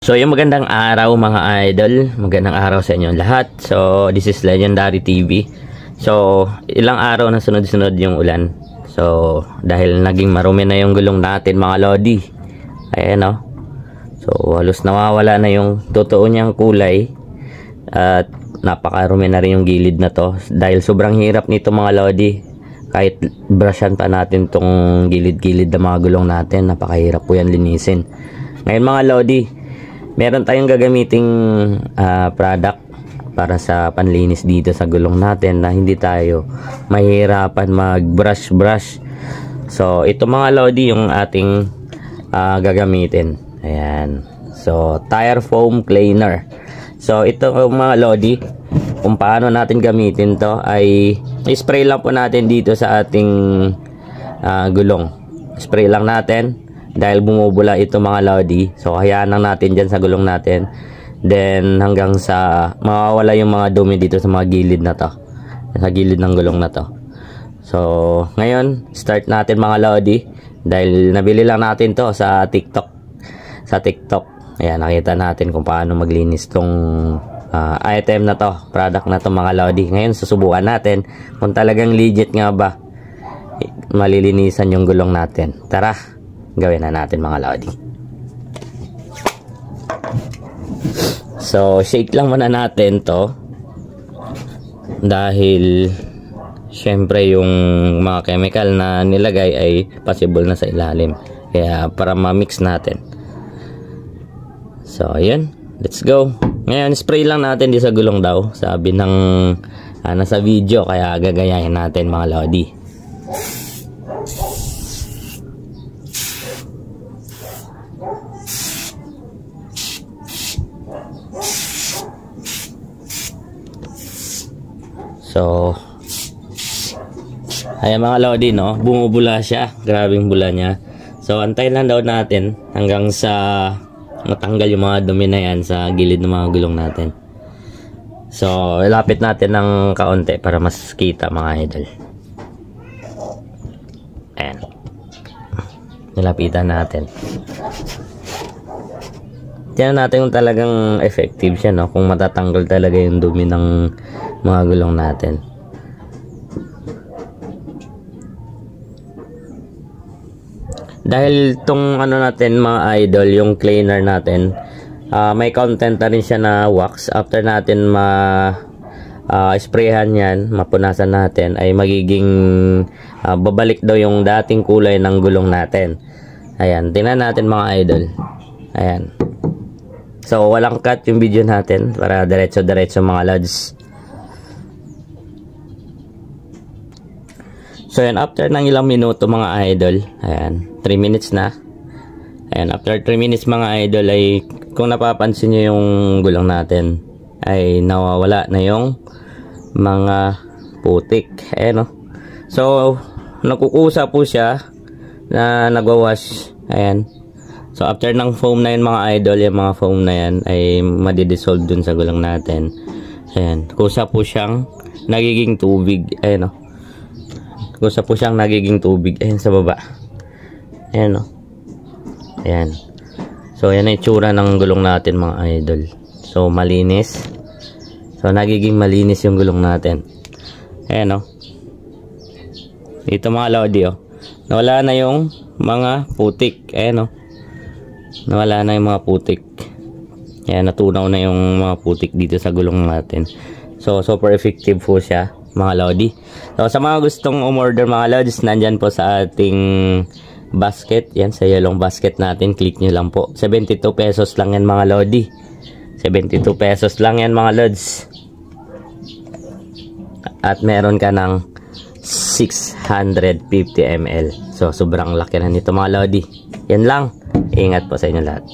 So yung magandang araw mga idol, magandang araw sa inyong lahat. So this is Legendary TV. So ilang araw na sunod-sunod yung ulan. So dahil naging marumi na yung gulong natin mga lodi. Ayan o. So halos nawawala na yung totoo niyang kulay. At napakarumi na rin yung gilid na to. Dahil sobrang hirap nito mga lodi. Kahit brushan pa natin tong gilid-gilid na mga gulong natin, napakahirap po yan linisin. Ngayon mga lodi, meron tayong gagamiting product para sa panlinis dito sa gulong natin na hindi tayo mahirapan mag-brush. So, ito mga lodi yung ating gagamitin. Ayan. So, tire foam cleaner. So, ito mga lodi, kung paano natin gamitin to ay spray lang po natin dito sa ating gulong. Spray lang natin. Dahil bumubula ito mga lodi, so hayaan lang natin dyan sa gulong natin. Then hanggang sa mawawala yung mga dumi dito sa mga gilid na to, sa gilid ng gulong na to. So ngayon start natin mga lodi. Dahil nabili lang natin to sa TikTok. Ayan, nakita natin kung paano maglinis tong item na to, product na to mga lodi. Ngayon susubukan natin kung talagang legit nga ba malilinisan yung gulong natin. Tara, gawin na natin mga lodi. So shake lang muna natin to dahil syempre yung mga chemical na nilagay ay possible na sa ilalim, kaya para ma-mix natin. So ayan, let's go. Ngayon spray lang natin di sa gulong daw, sabi ng nasa video, kaya gagayahin natin mga lodi. So ayan mga lodi, no, bumubula siya, grabing bula niya. So antayin lang daw natin hanggang sa matanggal yung mga dumi na yan sa gilid ng mga gulong natin. So ilapit natin ng kaunti para mas kita mga idol. Ayan, nilapitan natin. Tingnan natin kung talagang effective siya, no? Kung matatanggal talaga yung dumi ng mga gulong natin. Dahil tong ano natin mga idol, yung cleaner natin, may content na rin siya na wax. After natin sprayhan yan, mapunasan natin, ay magiging babalik daw yung dating kulay ng gulong natin. Ayan, tingnan natin mga idol. Ayan. So walang cut yung video natin para diretso-diretso mga lods. So yan, after ng ilang minuto mga idol, ayan, 3 minutes na. Ayan, after 3 minutes mga idol ay kung napapansin nyo yung gulong natin ay nawawala na yung mga putik. Ayan, no? So nakukusa po siya na nagwawash. Ayan. So after ng foam na yun mga idol, yung mga foam na yan ay madidissolve dun sa gulong natin. Ayan, kusa po siyang nagiging tubig. Ayan, no? Kusa po siyang nagiging tubig. Ayan sa baba. Ayan, no? Ayan. So ayan ang itsura ng gulong natin mga idol. So malinis. So nagiging malinis yung gulong natin. Ayan, no? Dito mga lodi, oh, nawala na yung mga putik. Ayan, no? Nawala na yung mga putik. Ayan, natunaw na yung mga putik dito sa gulong natin. So super effective po siya mga lodi. So sa mga gustong umorder mga lodis, nandyan po sa ating basket. Yan, sa yellow basket natin, click nyo lang po. 72 pesos lang yan mga lodi. 72 pesos lang yan mga lods. At meron ka ng 650 ml. So sobrang laki na nito mga lodi. Yan lang. Ingat po sa inyo lahat.